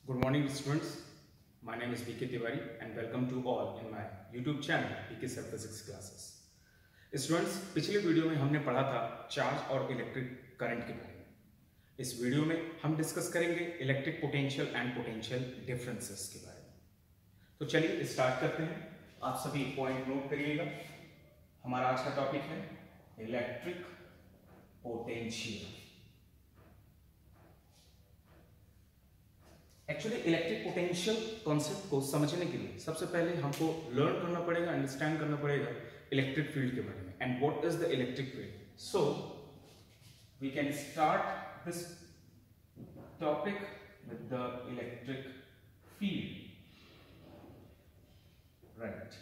Good morning students, my name is VK Tiwari and welcome to all in my YouTube channel VK Sir Physics Classes. Students, पिछले video में हमने पढ़ा था charge और electric current के बारे में. इस वीडियो में हम डिस्कस करेंगे electric potential and potential differences के बारे में. तो चलिए स्टार्ट करते हैं. आप सभी पॉइंट नोट करिएगा. हमारा आज का टॉपिक है electric potential. Actually electric potential concept को समझने के लिए सबसे पहले हमको लर्न करना पड़ेगा, अंडरस्टैंड करना पड़ेगा इलेक्ट्रिक फील्ड के बारे में and what is the electric field. So we can start this topic with the electric field, right.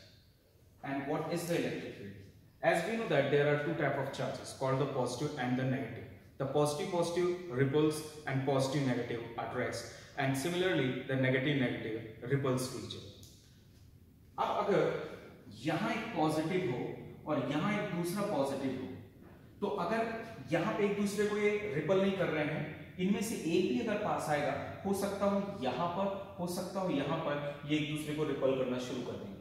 And what is the electric field? As we know that there are two type of charges called the positive and the negative. The positive repulse and positive negative attracts, and similarly the negative repulse to each other. अब अगर यहाँ एक positive हो और यहाँ एक दूसरा positive हो, तो अगर यहाँ पे एक दूसरे को ये रिपल नहीं कर रहे हैं, इनमें से एक भी अगर पास आएगा, हो सकता हो यहाँ पर, हो सकता हो यहाँ पर, ये एक दूसरे को रिपल करना शुरू कर देंगे.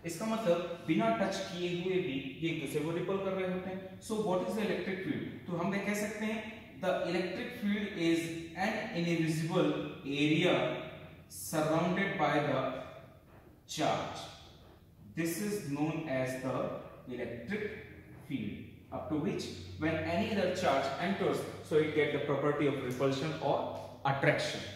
इसका मतलब बिना टच किए हुए भी ये एक दूसरे को रिपल कर रहे होते हैं. So what is the electric field? तो हम कह सकते हैं the electric field is an invisible area surrounded by the charge. This is known as the electric field up to which when any other charge enters, so it get the property of repulsion or attraction.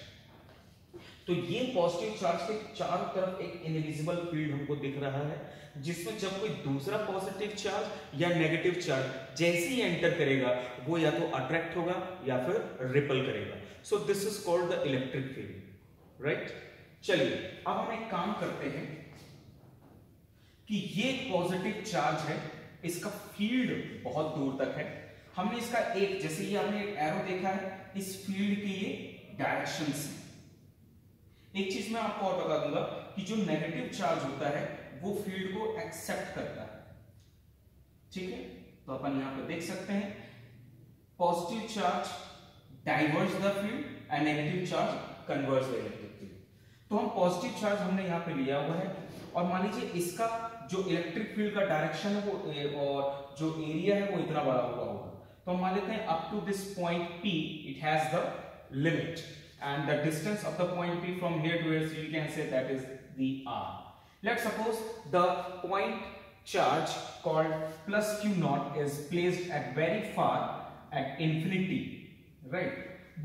तो ये positive charge के चारों तरफ एक invisible field हमको दिख रहा है, जिसमें जब कोई दूसरा पॉजिटिव चार्ज या नेगेटिव चार्ज जैसे ही एंटर करेगा, वो या तो अट्रैक्ट होगा या फिर रिपल करेगा. So this is called the electric field, right. चलिए अब हम एक काम करते हैं कि ये पॉजिटिव चार्ज है, इसका फील्ड बहुत दूर तक है. हमने इसका एक, जैसे ये हमने एक एरो देखा है, इस फील्ड की ये डायरेक्शंस हैं. एक चीज मैं आपको और बता दूंगा कि जो नेगेटिव चार्ज होता है वो फील्ड को एक्सेप्ट करता है, ठीक है. तो अपन यहां पे देख सकते हैं positive charge diverge the field and negative charge converge the electric field. तो हम पॉजिटिव चार्ज हमने यहां पे लिया हुआ है और मान लीजिए इसका जो इलेक्ट्रिक फील्ड का डायरेक्शन है वो और जो एरिया है वो इतना बड़ा हुआ होगा. तो हम मान लेते हैं up to this point P it has the limit. And the distance of the point P from here to here, so you can say that is the R. Let's suppose the point charge called plus Q naught is placed at very far at infinity, right?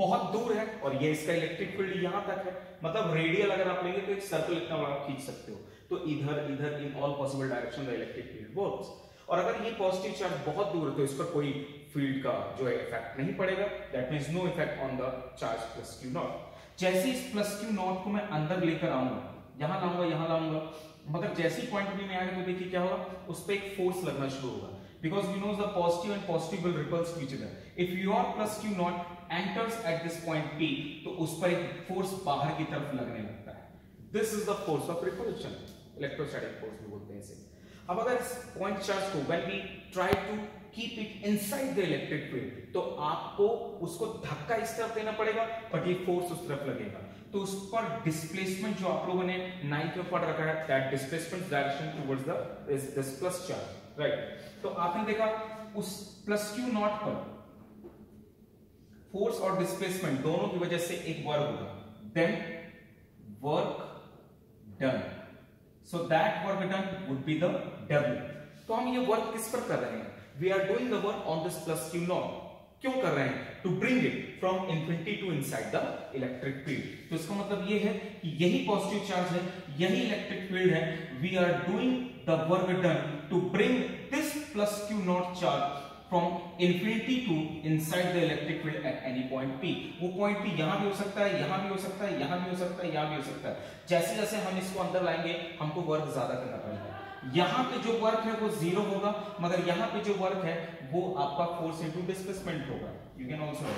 बहुत दूर है और ये इसका electric field यहाँ तक है. मतलब रेडियल अगर आप लेंगे तो एक सर्कल इतना बड़ा खींच सकते हो. तो इधर इधर in all possible direction the electric field works. और अगर ये पॉजिटिव चार्ज बहुत दूर है तो इस पर कोई फील्ड का जो है इफेक्ट नहीं पड़ेगा. That means no effect on the charge plus Q naught. जैसे इस प्लस क्यू नॉट को मैं अंदर लेकर आऊंगा, यहां लाऊंगा, मगर जैसे ही पॉइंट बी में आएगा तो देखिए क्या होगा, उस पर एक फोर्स लगना शुरू होगा. Because we know the positive and positive will repulse to each other. If your plus Q naught enters at this point P, तो उस पर एक फोर्स बाहर की तरफ लगने लगता है. This is the force of repulsion, electrostatic force भी बोलते हैं इसे. अब अगर इस पॉइंट चार्ज को when we try to keep it inside the electric field, तो आपको उसको धक्का इस तरफ देना पड़ेगा बट ये फोर्स उस तरफ लगेगा. तो उस पर डिस्प्लेसमेंट जो आप लोगों ने 9th में पढ़ रखा है, that displacement direction towards the is this plus charge, right. तो आपने देखा उस प्लस क्यू नॉट पर फोर्स और डिस्प्लेसमेंट दोनों की वजह से एक वर्क होगा, then work done. So that work done would be the W. तो हम ये वर्क किस पर कर रहे हैं? We are doing the work on this plus Q naught. क्यों कर रहे हैं? To bring it from infinity to inside the electric field. तो इसका मतलब ये है कि यही पॉजिटिव चार्ज है, यही इलेक्ट्रिक फील्ड है. We are doing the work done to bring this plus Q naught charge from infinity to inside the electric field at any point P. वो पॉइंट P यहाँ भी हो सकता है, यहाँ भी हो सकता है, यहाँ भी हो सकता है, यहाँ भी हो सकता है. जैसे जैसे हम इसको अंदर लाएंगे हमको वर्क ज्यादा करना पड़ेगा. यहाँ पे जो वर्क है वो 0 होगा, मगर यहाँ पे जो वर्क है वो आपका फोर्स इनटू डिस्प्लेसमेंट होगा. You can also.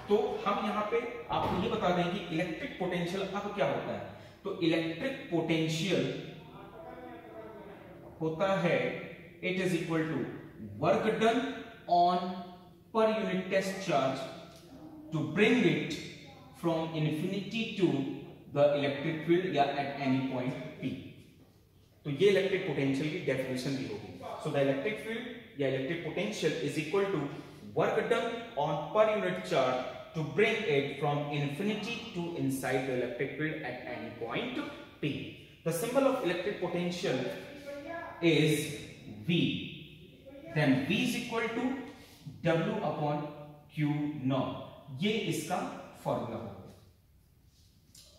तो हम यहाँ पे आपको ये बता दें कि इलेक्ट्रिक पोटेंशियल अब क्या होता है. तो इलेक्ट्रिक पोटेंशियल होता है it is equal to work done on per unit test charge to bring it from infinity to the electric field या एट एनी पॉइंट P। तो ये इलेक्ट्रिक पोटेंशियल की डेफिनेशन भी होगी। सो द इलेक्ट्रिक फील्ड या electric potential is equal to work done on per unit charge to bring it from infinity to inside the electric field at any point P. The symbol of electric potential is V. Then V is equal to W upon Q naught. ये इसका formula होगा,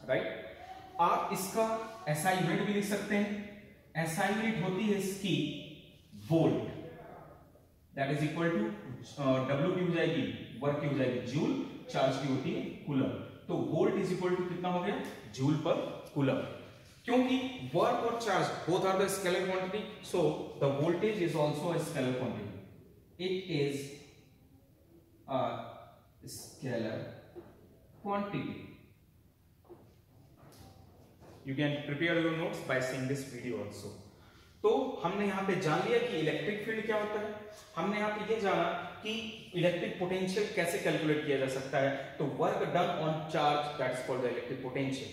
right? आप इसका SI unit भी लिख सकते हैं। SI unit होती है इसकी volt, that is equal to W की हो जाएगी वर्क की हो जाएगी जूल, चार्ज की होती है कूलम। तो वोल्ट इज इक्वल टू कितना हो गया, जूल पर कूलम। क्योंकि वर्क और charge both are the scalar quantity, so the voltage is also a scalar quantity. It is a scalar quantity. You can prepare your notes by seeing this video also. तो हमने यहाँ पे जान लिया कि electric field क्या होता है, हमने यहाँ पे ये जाना कि इलेक्ट्रिक पोटेंशियल कैसे कैलकुलेट किया जा सकता है। तो work done on charge that is called the electric potential.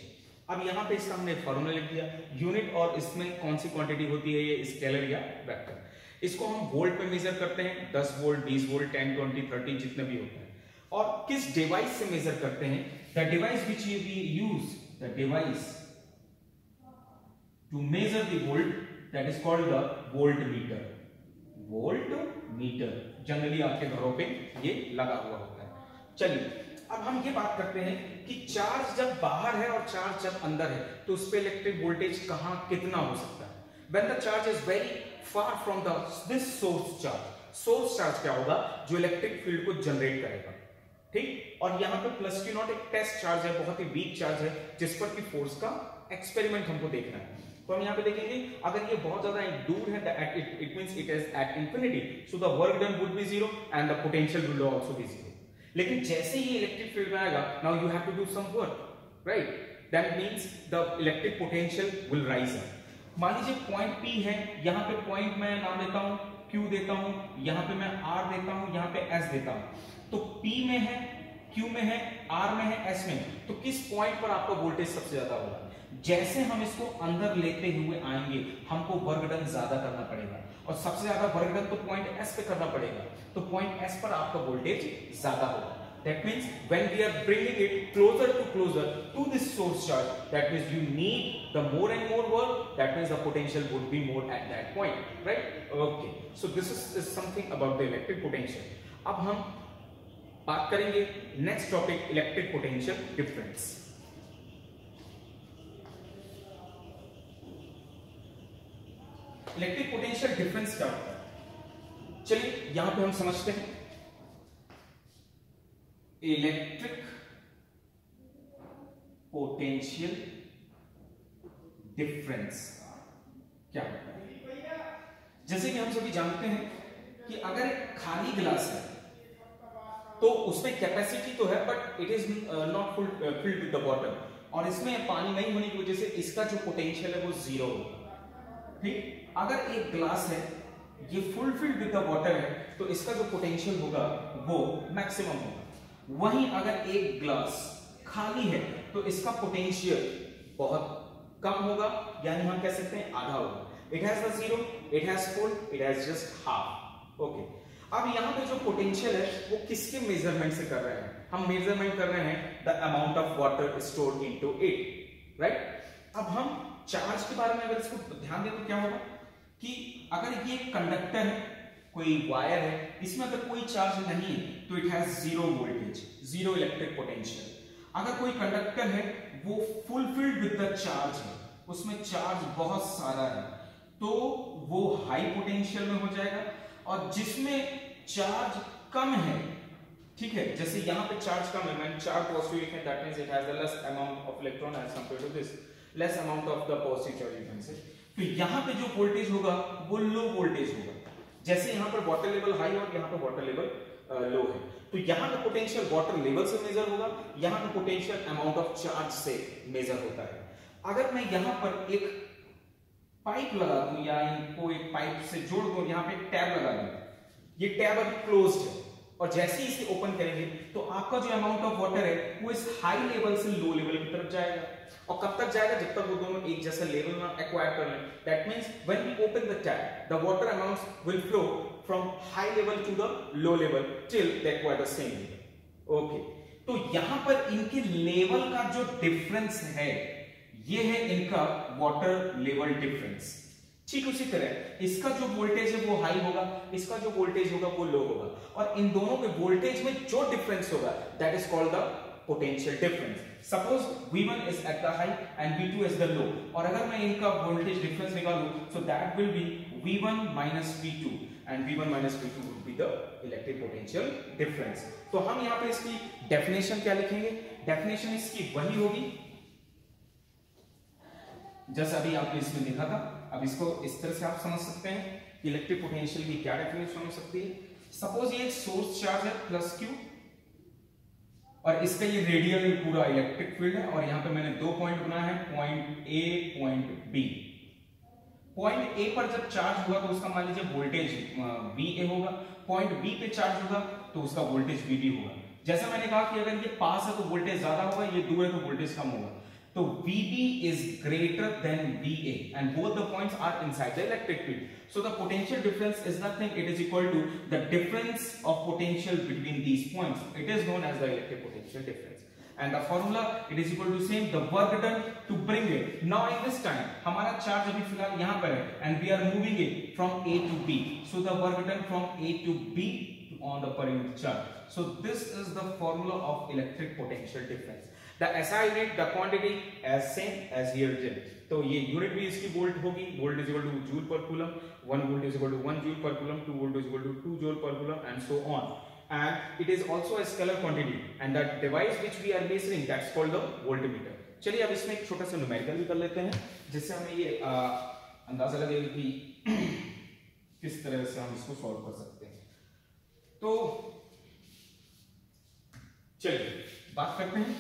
अब यहाँ पे इसका हमने फॉर्मूला लिख दिया, यूनिट और इसमें कौन सी क्वांटिटी होती है, ये स्केलर या वेक्टर। इसको हम वोल्ट में मेजर करते हैं, 10 वोल्ट, 20 वोल्ट, 10, 20, 30 जितने भी होते हैं। और किस डिवाइस से मेजर करते हैं, the device which we use, the device to measure the volt that is called the voltmeter. voltmeter generally आपके घरों पे ये लगा हुआ होता है। चलिए अब हम ये बात करते हैं कि चार्ज जब बाहर है और चार्ज जब अंदर है तो उस पे इलेक्ट्रिक वोल्टेज कहां कितना हो सकता है। When the charge is very far from this source charge, source charge क्या होगा, जो इलेक्ट्रिक फील्ड को जनरेट करेगा, ठीक। और यहाँ पे प्लस Q नॉट एक टेस्ट चार्ज है, बहुत ही वीक चार्ज है, जिस पर कि फोर्स का एक्सपेरिमेंट हमको देखना है। तो हम यहाँ पे देखेंगे अगर ये बहुत ज्यादा दूर है, it means it is at infinity, so the work done would be zero and the potential will also be zero. लेकिन जैसे ही इलेक्ट्रिक फील्ड में आएगा, now you have to do some work, right, that means the electric potential will rise up. मान लीजिए point P है, यहाँ पे पॉइंट मैं नाम देता हूँ Q देता हूँ, यहाँ पे मैं R देता हूँ, यहाँ पे S देता हूँ। तो P में है, Q में है, R में है, S में, तो किस पॉइंट पर आपका वोल्टेज सबसे ज्यादा होगा। जैसे हम इसको अंदर लेते हुए आएंगे, हमको वर्क डन ज्यादा करना पड़ेगा, और सबसे ज्यादा वर्क डन तो पॉइंट S पे करना पड़ेगा, तो पॉइंट S पर आपका वोल्टेज ज्यादा होगा। That means when we are bringing it closer to this source charge, that means you need the more and more work, that means the potential would be more at that point, right? Okay, so this is something about the electric potential. अब हम बात करेंगे next topic, electric potential difference. Electric potential difference क्या होता है, चलिए यहां पे हम समझते हैं। इलेक्ट्रिक पोटेंशियल डिफरेंस क्या होता है। जैसे कि हम सभी जानते हैं कि अगर एक खाली गिलास है तो उसमें कैपेसिटी तो है, but it is not filled with the water, और इसमें पानी नहीं होने की वजह से इसका जो पोटेंशियल है वो जीरो होगा, ठीक। अगर एक ग्लास है, ये full filled with the water है, तो इसका जो पोटेंशियल होगा वो मैक्सिमम होगा। वहीं अगर एक ग्लास खाली है तो इसका पोटेंशियल बहुत कम होगा, यानी हम कह सकते हैं आधा होगा। It has the zero, it has full, it has just half. Okay, अब यहाँ पे जो पोटेंशियल है वो किसके मेजरमेंट से कर रहे हैं, हम मेजरमेंट कर रहे हैं the amount of water stored into it, right. अब हम चार्ज के बारे में अगर इसको ध्यान दें तो क्या होगा कि अगर ये कंडक्टर है, कोई वायर है, इसमें अगर कोई चार्ज नहीं है तो it has zero voltage, zero electric potential. अगर कोई कंडक्टर है वो फुलफिल्ड विद द चार्ज है, उसमें चार्ज बहुत सारा है, तो वो हाई पोटेंशियल में हो जाएगा। और जिसमें चार्ज कम है, ठीक है, जैसे यहाँ पे चार्ज कम है, मैंने चार्ज पॉजिटिव लिखा है, that means it has the less amount of electron as compared to this, less amount of the positive charge you can say. तो यहाँ पे जो वोल्टेज होगा वो लो वोल्टेज होगा, जैसे यहाँ पर वाटर लेवल हाई और यहाँ पे वाटर लेवल लो है, तो यहाँ पे पोटेंशियल वाटर लेवल से मेजर होगा, यहाँ पे पोटेंशियल अमाउंट ऑफ चार्ज से मेजर होता है। अगर मैं यहाँ पर एक पाइप लगा दूं या इनको एक पाइप से जोड़ दूं, यहाँ पे एक टैब लगा दूं, ये टैब अभी क्लोज्ड है, और जैसे ही इसे ओपन करेंगे तो आपका जो अमाउंट ऑफ वाटर है वो इस हाई लेवल से लो लेवल की तरफ जाएगा। और कब तक जाएगा? जब तक वो दोनों एक जैसा लेवल में एक्वायर कर लें। That means when we open the tap the water amounts will flow from high level to the low level till they acquire the same level. Okay, तो यहां पर इनके लेवल का जो डिफरेंस है ये है इनका वाटर लेवल डिफरेंस। ठीक उसी तरह इसका जो वोल्टेज है वो हाई होगा, इसका जो वोल्टेज होगा वो लो होगा, और इन दोनों के वोल्टेज में जो डिफरेंस होगा that is called the potential difference. Suppose V1 is at the high and V2 is the low, और अगर मैं इनका वोल्टेज डिफरेंस निकालूं so that will be V1 minus V2 and V1 minus V2 would be the electric potential difference। तो हम यहाँ पे इसकी डेफिनेशन क्या लिखेंगे? डेफिनेशन इसकी वही होगी जैसा अभी आपने इसमें देखा था। अब इसको इस तरह से आप समझ सकते हैं कि इलेक्ट्रिक पोटेंशियल की क्या डेफिनेशन हो सकती है। सपोज ये एक सोर्स चार्ज है प्लस Q और इसका ये रेडियल पूरा इलेक्ट्रिक फील्ड है, और यहां पे मैंने दो पॉइंट बनाए हैं, point A point B। Point A पर जब चार्ज होगा तो उसका मान लीजिए वोल्टेज VA होगा, पॉइंट B पे चार्ज होगा तो उसका वोल्टेज VB होगा। जैसा मैंने कहा कि अगर ये पास है तो वोल्टेज ज्यादा होगा, ये दूर है तो वोल्टेज कम होगा। तो VB is greater than VA and both the points are inside the electric field. So the potential difference is nothing, it is equal to the difference of potential between these points. It is known as the electric potential difference. And the formula, it is equal to same, the work done to bring it. Now in this time, हमारा charge अभी फिलहाल यहाँ पर है and we are moving it from A to B. So the work done from A to B on the per unit charge. So this is the formula of electric potential difference. The SI unit, the quantity as same as here written. तो ये unit भी इसकी volt होगी, volt is equal to joule per coulomb, 1 volt is equal to 1 joule per coulomb, 2 volt is equal to 2 joule per coulomb and so on. And it is also a scalar quantity and the device which we are measuring that's called the voltmeter। चलिए अब इसमें एक छोटा सा numerical भी कर लेते हैं जिससे हमें ये अंदाजा लगेगा कि किस तरह से हम इसको सॉल्व कर सकते हैं। तो चलिए बात करते हैं।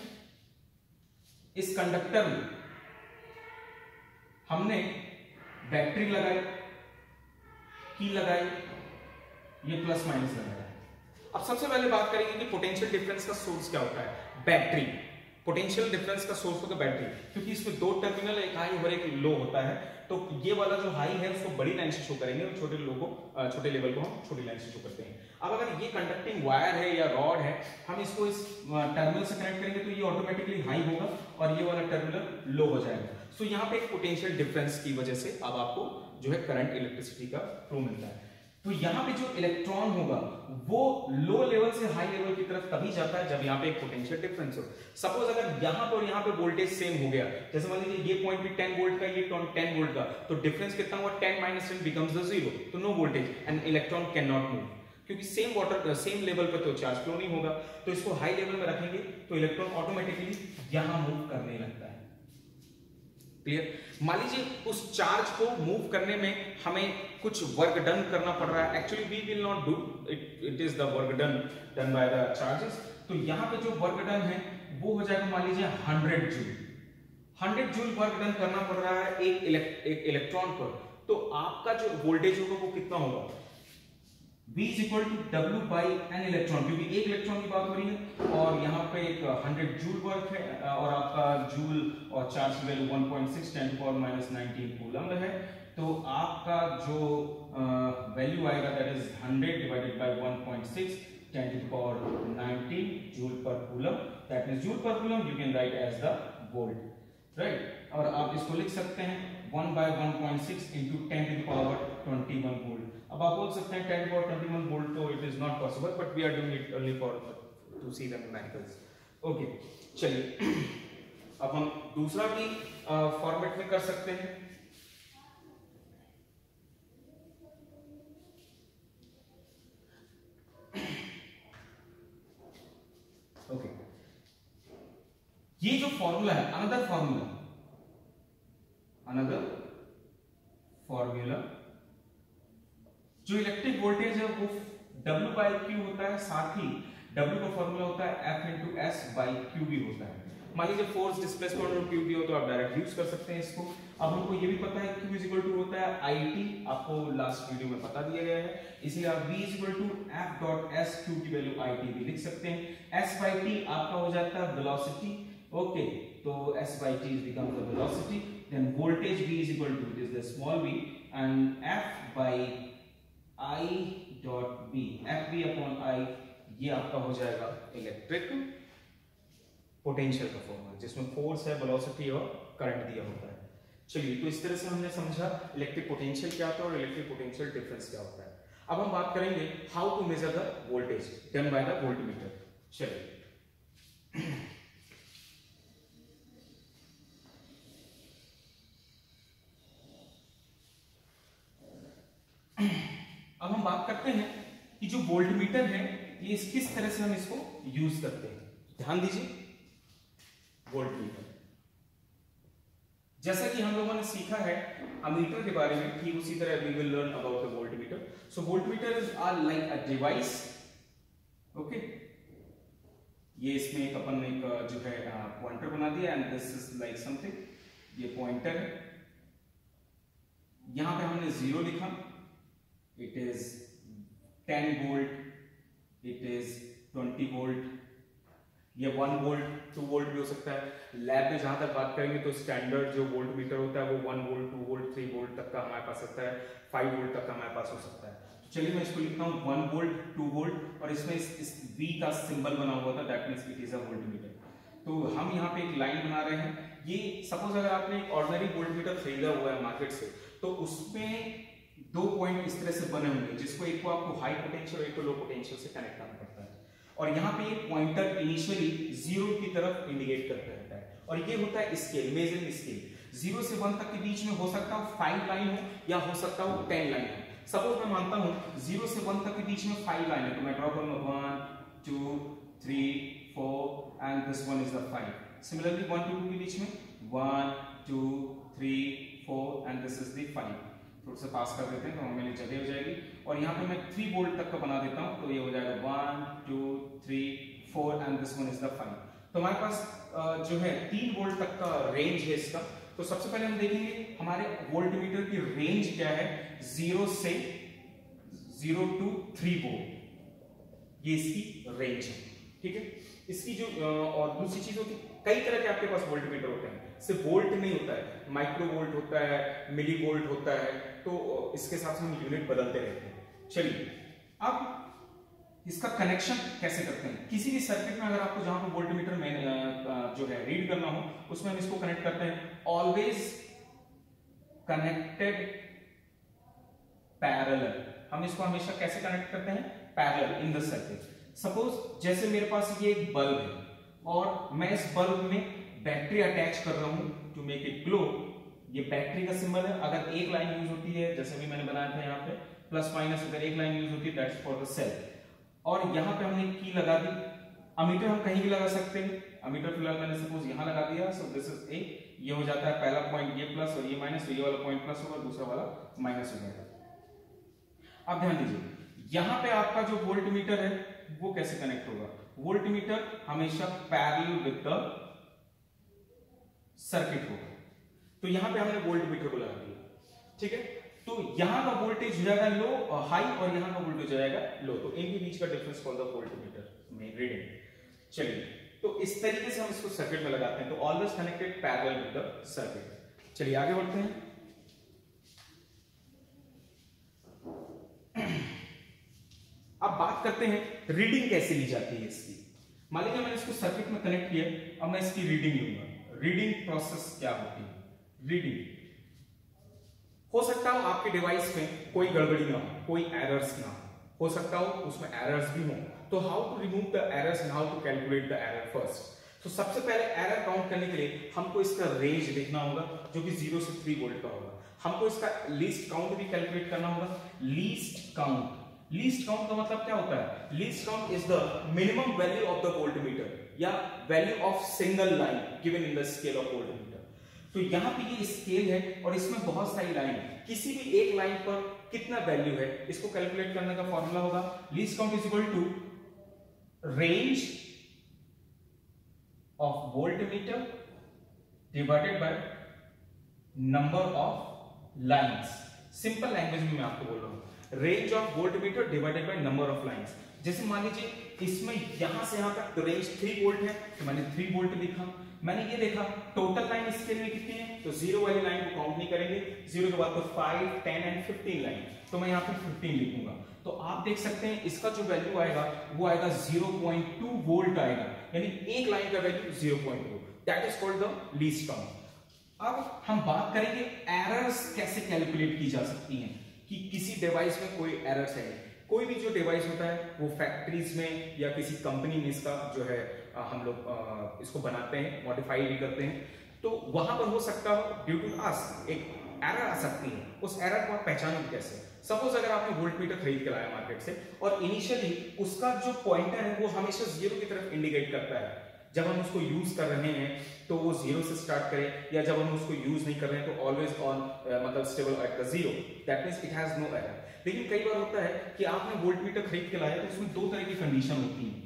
इस कंडक्टर में हमने बैटरी लगाई, की लगाई, ये प्लस माइनस लगाया। अब सबसे पहले बात करेंगे कि पोटेंशियल डिफरेंस का सोर्स क्या होता है। बैटरी, पोटेंशियल डिफरेंस का सोर्स होता है बैटरी, क्योंकि इसमें दो टर्मिनल, एक हाई और एक लो होता है। तो ये वाला जो हाई है उसको बड़ी लाइन से शो करेंगे और छोटे लो को, छोटे लेवल को हम छोटी लाइन से शो करते हैं। अब अगर ये कंडक्टिंग वायर है या रॉड है, हम इसको इस टर्मिनल से कनेक्ट करेंगे तो ये ऑटोमेटिकली हाई होगा और ये वाला टर्मिनल लो हो जाएगा। सो यहाँ पे एक पोटेंशियल डिफरेंस की वजह से अब आपको जो है करंट, इलेक्ट्रिसिटी का फ्लो मिलता है। तो यहाँ पे जो इलेक्ट्रॉन होगा वो लो लेवल से हाई लेवल की तरफ तभी जाता है जब यहाँ पे एक पोटेंशियल डिफरेंस हो। सपोज अगर यहाँ पे और यहाँ पे वोल्टेज सेम हो गया, जैसे मान लीजिए ये पॉइंट भी 10 वोल्ट का, ये 10 वोल्ट का, तो डिफरेंस कितना हुआ? 10 - 10 becomes the 0, तो no voltage and electron can not move, क्योंकि सेम वाटर सेम लेवल पे तो चार्ज फ्लो नहीं होगा। तो इसको हाई लेवल में रखेंगे तो इलेक्ट्रॉन ऑटोमेटिकली यहां मूव करने लगता है। क्लियर? मान लीजिए उस चार्ज को मूव करने में हमें कुछ वर्क डन करना पड़ रहा है। Actually we will not do it, it is the work done by the charges. तो यहां पे जो वर्क डन है वो हो जाएगा मान लीजिए 100 जूल। 100 जूल वर्क डन करना पड़ रहा है एक इलेक्ट्रॉन पर। तो आपका जो वोल्टेज होगा वो कितना होगा? V is equal to W by an electron, क्योंकि एक इलेक्ट्रॉन की बात हो रही है और यहाँ पे एक 100 जूल वर्क है और आपका जूल और चार्ज की value 1.6 10 to the minus 19 coulomb है। तो आपका जो वैल्यू आएगा that is 100 divided by 1.6 10 to the power 19 joule per coulomb. That means joule per coulomb you can write as the volt, right? और आप इसको लिख सकते हैं 1 by 1.6 into 10 to the power 21 volt. अब आप बोल सकते हैं 10 to the power 21 वोल्ट तो it is not possible, but we are doing it only for to see the numericals. Okay, चलिए अब हम दूसरा भी फॉर्मेट में कर सकते हैं। ओके, ये जो फॉर्मूला है, अनदर फॉर्मूला जो इलेक्ट्रिक वोल्टेज है वो W by Q होता है, साथ ही W का फॉर्मूला होता है F into S by Q भी होता है। मान लीजिए फोर्स, डिस्प्लेसमेंट और Q दिया हो तो आप डायरेक्ट यूज कर सकते हैं इसको। अब हमको ये भी पता है Q इज इक्वल टू होता है IT, आपको लास्ट वीडियो में बता दिया गया है, इसलिए आप V is equal to F dot S, Q की वैल्यू IT भी लिख सकते हैं। S by T आपका हो जाता है वेलोसिटी, ओके, तो S by T is become the velocity, then voltage V is equal to, this is the small v, and F by I dot B, FV upon I, ये आपका हो जाएगा electric potential का formula, जिसमें force है, velocity और current दिया होता है। चलिए, तो इस तरह से हमने समझा इलेक्ट्रिक पोटेंशियल क्या होता है और इलेक्ट्रिक पोटेंशियल डिफरेंस क्या होता है। अब हम बात करेंगे how to measure the voltage done by the voltmeter. चलिए, अब हम बात करते हैं कि जो वोल्टमीटर है ये किस तरह से हम इसको यूज करते हैं। ध्यान दीजिए, वोल्टमीटर, जैसा कि हम लोगों ने सीखा है अमीटर के बारे में, ठीक उसी तरह we will learn about the voltmeter. So voltmeter is are like a device, okay, ये इसमें एक अपन ने जो है पॉइंटर बना दिया and this is like something, ये पॉइंटर है, यहां पे हमने 0 लिखा, it is 10 volt, it is 20 volt, ये 1 वोल्ट 2 वोल्ट भी हो सकता है। लैब में जहां तक बात करेंगे तो स्टैंडर्ड जो वोल्ट मीटर होता है वो 1 वोल्ट 2 वोल्ट 3 वोल्ट तक का हमारे पास सकता है, 5 वोल्ट तक का हमारे पास हो सकता है। तो चलिए मैं इसको लिखता हूं 1 वोल्ट 2 वोल्ट और इसमें इस V का सिंबल बना हुआ था, that means it is a volt meter. तो हम यहाँ पे एक लाइन बना रहे हैं, ये सपोज अगर आपने एक ऑर्डिनरी वोल्ट मीटर खरीदा हुआ है मार्केट से, तो उसमें 2 पॉइंट इस तरह से बने होंगे, जिसको एक को आपको हाई पोटेंशियल और एक को लो पोटेंशियल से कनेक्ट करना पड़ता है, और यहाँ पे ये पॉइंटर इनिशियली 0 की तरफ इंडिकेट करता रहता है, और ये होता है स्केल, मेजरिंग स्केल। 0 से 1 तक के बीच में हो सकता हो 5 लाइन हो या हो सकता हो 10 लाइन हो। सपोज मैं मानता हूं 0 से 1 तक के बीच में 5 लाइन है, तो मैं ड्रॉ करूंगा 1 2 3 4 and this one is the 5। Similarly 1 to 2 के बीच में 1 2 3 4 एंड दिस इज द 5। थोड़ा सा पास कर देते हैं तो हमें जगह हो जाएगी, और यहाँ पे मैं 3 वोल्ट तक का बना देता हूँ, तो ये हो जाएगा 1 2 3 4 and this one is the 5। तो हमारे पास जो है 3 वोल्ट तक का रेंज है इसका। तो सबसे पहले हम देखेंगे हमारे वोल्टमीटर की रेंज क्या है, 0 से 0 to 3 वोल्ट, ये इसकी रेंज है, ठीक है। इसकी जो और दूसरी चीज होती है, कई तरह के आपके पास वोल्टमीटर होते हैं, सिर्फ वोल्ट नहीं होता है, माइक्रो वोल्ट होता है, मिली वोल्ट होता है, तो इसके हिसाब से हम यूनिट बदलते रहते हैं। चलिए, अब इसका कनेक्शन कैसे करते हैं। किसी भी सर्किट में अगर आपको जहां पर वोल्टमीटर में जो है रीड करना हो, उसमें हम इसको कनेक्ट करते हैं, ऑलवेज कनेक्टेड पैरेलल। हम इसको हमेशा कैसे कनेक्ट करते हैं, parallel in the circuit. Suppose जैसे मेरे पास ये एक बल्ब है और मैं इस बल्ब में बैटरी अटैच कर रहा हूं टू मेक इट ग्लो, ये बैटरी का सिंबल है। अगर एक लाइन यूज होती है, जैसे भी मैंने बनाया था यहाँ पे प्लस माइनस, अगर एक लाइन यूज होती है दैट्स फॉर द सेल, और यहाँ पे हमने की लगा दी। अमीटर हम कहीं भी लगा सकते हैं, अमीटर फिलहाल मैंने सपोज यहाँ लगा दिया, सो दिस इज ए, ये हो जाता है पहला पॉइंट ये प्लस और ये माइनस, तो ये वाला पॉइंट प्लस होगा, दूसरा वाला माइनस हो जाएगा। अब ध्यान दीजिए, यहाँ पे आपका जो वोल्टमीटर है वो कैसे कनेक्ट होगा। वोल्टमीटर हमेशा पैरेलल विद द सर्किट होगा, तो यहाँ पे हमने वोल्टमीटर को लगा दिया, ठीक है। तो यहाँ का वोल्टेज हो जाएगा लो हाई और यहाँ का वोल्टेज हो जाएगा लो, तो इनके बीच का डिफरेंस कॉल्ड द वोल्टमीटर में रीडिंग। चलिए, तो इस तरीके से हम इसको सर्किट में लगाते हैं, तो always connected parallel with the circuit. चलिए आगे बढ़ते हैं। अब बात करते हैं रीडिंग कैसे ली जाती है इसकी। मान लीजिए मैंने इसको सर्किट में कनेक्ट किया, अब मैं इसकी रीडिंग लूंगा। रीडिंग प्रोसेस क्या होती है, रीडिंग हो सकता हो आपके डिवाइस में कोई गड़बड़ी ना हो, कोई एरर्स ना हो सकता हो उसमें एरर्स भी हो, तो how to remove the errors and how to calculate the error first. तो सबसे पहले एरर काउंट करने के लिए हमको इसका रेंज देखना होगा, जो कि 0 से 3 वोल्ट का होगा। हमको इसका लीस्ट काउंट भी कैलकुलेट करना होगा। लीस्ट काउंट का मतलब क्या होता है, least count is the minimum value of the voltmeter या value of single line given in the scale of voltmeter. तो यहाँ पे ये स्केल है और इसमें बहुत सारी लाइन है, किसी भी एक लाइन पर कितना वैल्यू है इसको कैलकुलेट करने का फॉर्मूला होगा least count is equal to range of voltmeter divided by number of lines. Simple language में मैं आपको बोल रहा हूँ, range of voltmeter divided by number of lines. जैसे मान लीजिए इसमें यहां से यहां तक तो रेंज 3 वोल्ट है, तो मैंने 3 वोल्ट लिखा। मैंने ये देखा टोटल लाइन स्केल में कितनी है, तो 0 वाली लाइन को काउंट नहीं करेंगे, 0 के बाद तो 5, 10 एंड 15 लाइन, तो मैं यहाँ पे 15 लिखूंगा। तो आप देख सकते हैं इसका जो वैल्यू आएगा वो आएगा 0.2 वोल्ट आएगा, यानी एक लाइन का value 0.2, that is called the least count. अब हम बात करेंगे एरर्स कैसे कैलकुलेट की जा सकती हैं, कि किसी डिवाइस में कोई एरर्स है। कोई भी जो डिवाइस होता है वो फैक्ट्रीज में या किसी कंपनी में इसका जो है हम लोग इसको बनाते हैं, मॉडिफाई भी करते हैं, तो वहां पर हो सकता हो ड्यू टू अस एक एरर आ सकती है। उस एरर को आप पहचानोगे कैसे? सपोज अगर आपने वोल्टमीटर खरीद के लाया मार्केट से और इनिशियली उसका जो पॉइंटर है वो हमेशा 0 की तरफ इंडिकेट करता है। जब हम उसको यूज कर रहे हैं तो वो 0 से स्टार्ट करें, या जब हम उसको यूज नहीं कर रहे हैं तो ऑलवेज ऑन मतलब stable at the 0, that means it has no error. लेकिन कई बार होता है कि आपने वोल्टमीटर खरीद के लाया तो उसमें 2 तरह की कंडीशन होती है।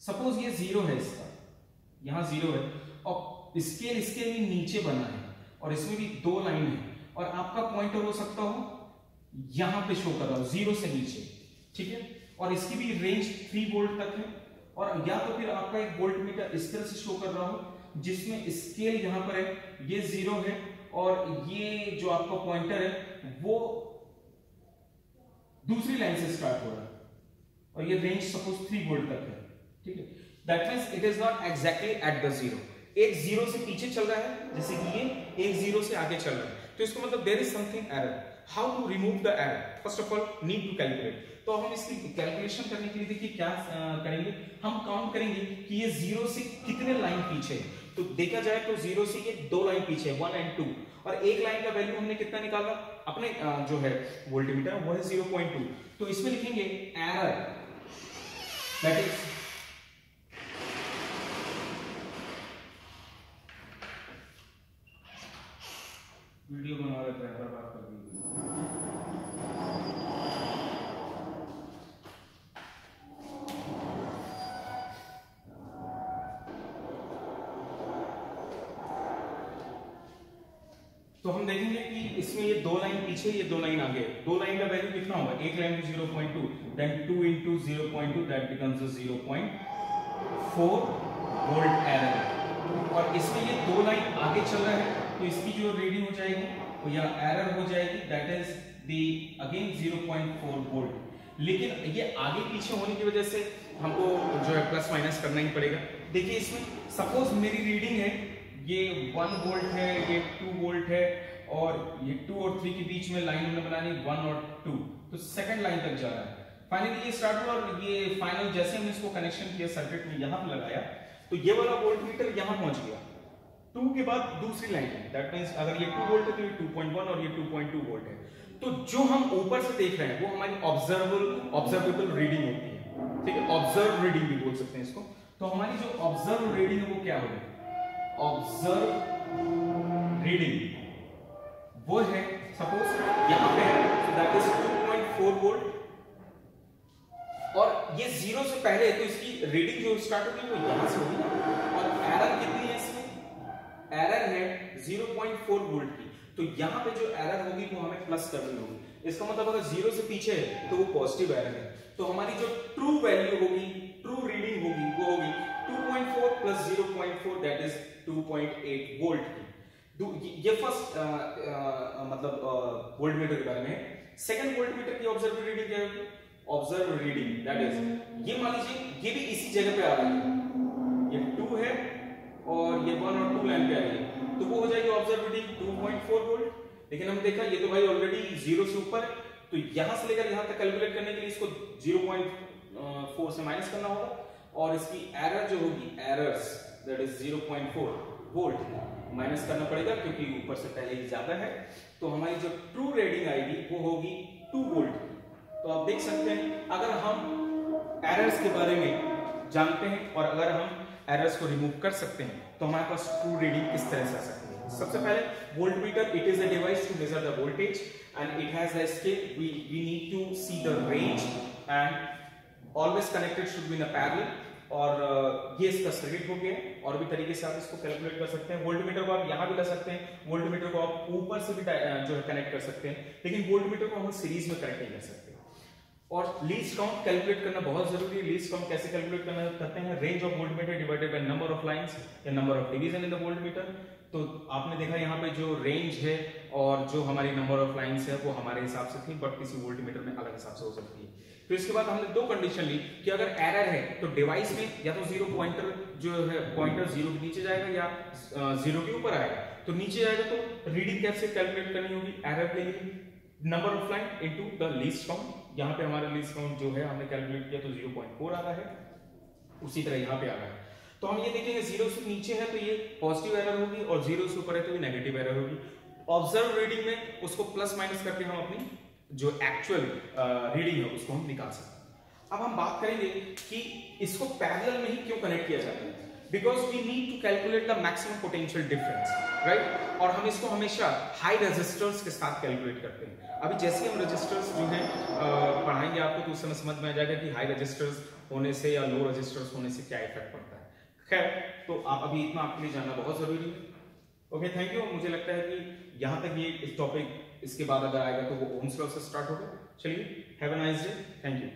सपोज ये 0 है, इसका यहां 0 है और स्केल इसके भी नीचे बना है और इसमें भी 2 लाइन है, और आपका पॉइंटर हो सकता हो यहां पे शो कर रहा हो 0 से नीचे, ठीक है, और इसकी भी रेंज 3 वोल्ट तक है, और या तो फिर आपका एक वोल्टमीटर इस तरह से शो कर रहा हो जिसमें स्केल यहां पर है, ये 0 है और ये जो आपका पॉइंटर है वो दूसरी लाइन से स्टार्ट हो रहा है और ये रेंज सपोज 3 वोल्ट तक है, ठीक है। That means it is not exactly at the 0, एक 0 से पीछे चल रहा है जैसे कि ये एक 0 से आगे चल रहा है, तो इसका मतलब there is something error. How to remove the error? First of all need to calculate. तो हम इसकी कैलकुलेशन करने के लिए देखिए क्या करेंगे, हम काउंट करेंगे कि ये 0 से कितने लाइन पीछे है। तो देखा जाए तो 0 से ये 2 लाइन पीछे है, 1 एंड 2, और एक लाइन का वैल्यू हमने कितना निकाला अपने जो है वोल्टमीटर वो है 0.2। तो इसमें लिखेंगे एरर, दैट इज वीडियो बना रहे थे, बात कर दी। तो हम देखेंगे कि इसमें ये 2 लाइन पीछे, ये 2 लाइन आगे, 2 लाइन का वैल्यू कितना होगा, एक लाइन में 0.2, then 2 into 0.2 that becomes 0.4 volt error. और इसमें ये 2 लाइन आगे चल रहा है तो इसकी जो रीडिंग हो जाएगी वो यहाँ एरर हो जाएगी, that is the again 0.4 volt. लेकिन ये आगे पीछे होने की वजह से हमको जो है प्लस माइनस करना ही पड़ेगा। देखिए इसमें सपोज मेरी रीडिंग है ये 1 वोल्ट है, ये 2 वोल्ट है, और ये 2 और 3 के बीच में लाइन हमने बनानी 1 और 2, तो सेकंड लाइन तक जा रहा है। फाइनली ये स्टार्ट हुआ और ये फाइनल जैसे हमने इसको कनेक्शन किया सर्किट में यहाँ पे लगाया तो ये वाला वोल्टमीटर यहाँ पहुंच गया। 2 के बाद दूसरी लाइन है, दैट मींस अगर ये 2 वोल्ट है तो ये 2.1 और ये 2.2 वोल्ट है। तो जो हम ऊपर से देख रहे हैं वो हमारी ऑब्जर्वेबल रीडिंग होती है, ठीक है, ऑब्जर्व रीडिंग भी बोल सकते हैं इसको। तो हमारी जो ऑब्जर्व रीडिंग है वो क्या होगी, ऑब्जर्व रीडिंग वो है सपोज यहां पे है, so that is 2.4 वोल्ट, और ये 0 से पहले तो इसकी रीडिंग जो स्टार्ट होगी वो यहां से होगी ना, और एरर कितनी है इसमें, एरर है 0.4 वोल्ट की, तो यहां पे जो एरर होगी वो हमें प्लस करनी होगी। इसका मतलब अगर 0 से पीछे है तो वो पॉजिटिव एरर है, तो हमारी जो ट्रू वैल्यू होगी, ट्रू रीडिंग होगी वो होगी 2.4 प्लस 0.4 दैट इज 2.8 वोल्ट की। ये फर्स्ट मतलब वोल्टमीटर के बारे में। सेकंड वोल्टमीटर की ऑब्जर्व रीडिंग क्या होगी, ऑब्जर्व रीडिंग दैट इज ये मान लीजिए ये भी इसी जगह पे आ रही है, ये 2 है और ये 1 और 2 लाइन पे आ रही है, तो वो हो जाएगी ऑब्जर्व रीडिंग 2.4 वोल्ट। लेकिन हम देखा ये तो भाई ऑलरेडी 0 से ऊपर है, तो यहां से लेकर यहां तक कैलकुलेट करने के लिए इसको 0.4 से माइनस करना होगा, और इसकी एरर जो होगी errors that is 0.4 volt minus करना पड़ेगा क्योंकि ऊपर से पहले ही ज्यादा है। तो हमारी जो ट्रू रीडिंग आएगी वो होगी 2 वोल्ट की। तो आप देख सकते हैं अगर हम एरर्स के बारे में जानते हैं और अगर हम एरर्स को रिमूव कर सकते हैं तो हमारे पास ट्रू रीडिंग किस तरह से आ सकती है। सबसे पहले voltmeter, it is a device to measure the voltage and it has a scale, we need to see the range and always connected should be in a parallel, और ये इसका सर्किट हो गया। और भी तरीके से आप इसको कैलकुलेट कर सकते हैं। वोल्टमीटर को आप यहां भी ला सकते हैं, वोल्टमीटर को आप ऊपर से भी जो है कनेक्ट कर सकते हैं, लेकिन वोल्टमीटर को हम सीरीज में कनेक्ट नहीं कर सकते। और लीस्ट काउंट कैलकुलेट करना बहुत जरूरी है। लीस्ट काउंट कैसे कैलकुलेट करते हैं? Range of voltmeter divided by number of lines या number of division in the voltmeter. तो आपने देखा यहाँ पे जो रेंज है और जो हमारी नंबर ऑफ लाइंस है वो हमारे हिसाब से थी, बट किसी वोल्टमीटर में अलग हिसाब से हो सकती है। तो इसके बाद हमने दो कंडीशन ली कि अगर एरर है तो डिवाइस में या तो जीरो पॉइंटर जो है पॉइंटर जीरो के नीचे जाएगा या जीरो के ऊपर आएगा। तो नीचे जाएगा तो रीडिंग कैसे कैलकुलेट करनी होगी? एरर के लिए number of line into the least count. यहाँ पे हमारा लीस्ट काउंट जो है हमने कैलकुलेट किया तो 0.4 आ रहा है, उसी तरह यहाँ पे आ रहा है। तो हम ये देखेंगे जीरो से नीचे है तो ये पॉजिटिव एरर होगी और जीरो से ऊपर है तो ये नेगेटिव एरर होगी। ऑब्जर्व रीडिंग में उसको प्लस माइनस करके हम अपनी जो एक्चुअल रीडिंग है उसको हम निकाल सकते हैं। अब हम बात करेंगे कि इसको पैरेलल में ही क्यों कनेक्ट किया जाता है। Because we need to calculate the maximum potential difference, right. और हम इसको हमेशा हाई रेजिस्टर्स के साथ कैलकुलेट करते हैं। अभी जैसे हम रेजिस्टर्स जो है पढ़ाएंगे आपको तो उस समय समझ में आ जाएगा कि हाई रेजिस्टर्स होने से या लो रेजिस्टर्स होने से क्या इफेक्ट पड़ता है। खैर, तो आप अभी इतना आपके लिए जानना बहुत जरूरी है। Okay, thank you. मुझे लगता है कि यहाँ तक ये इस टॉपिक, इसके बाद अगर आएगा तो वो ओम्स लॉ से स्टार्ट होगा। चलिए, have a nice day, thank you.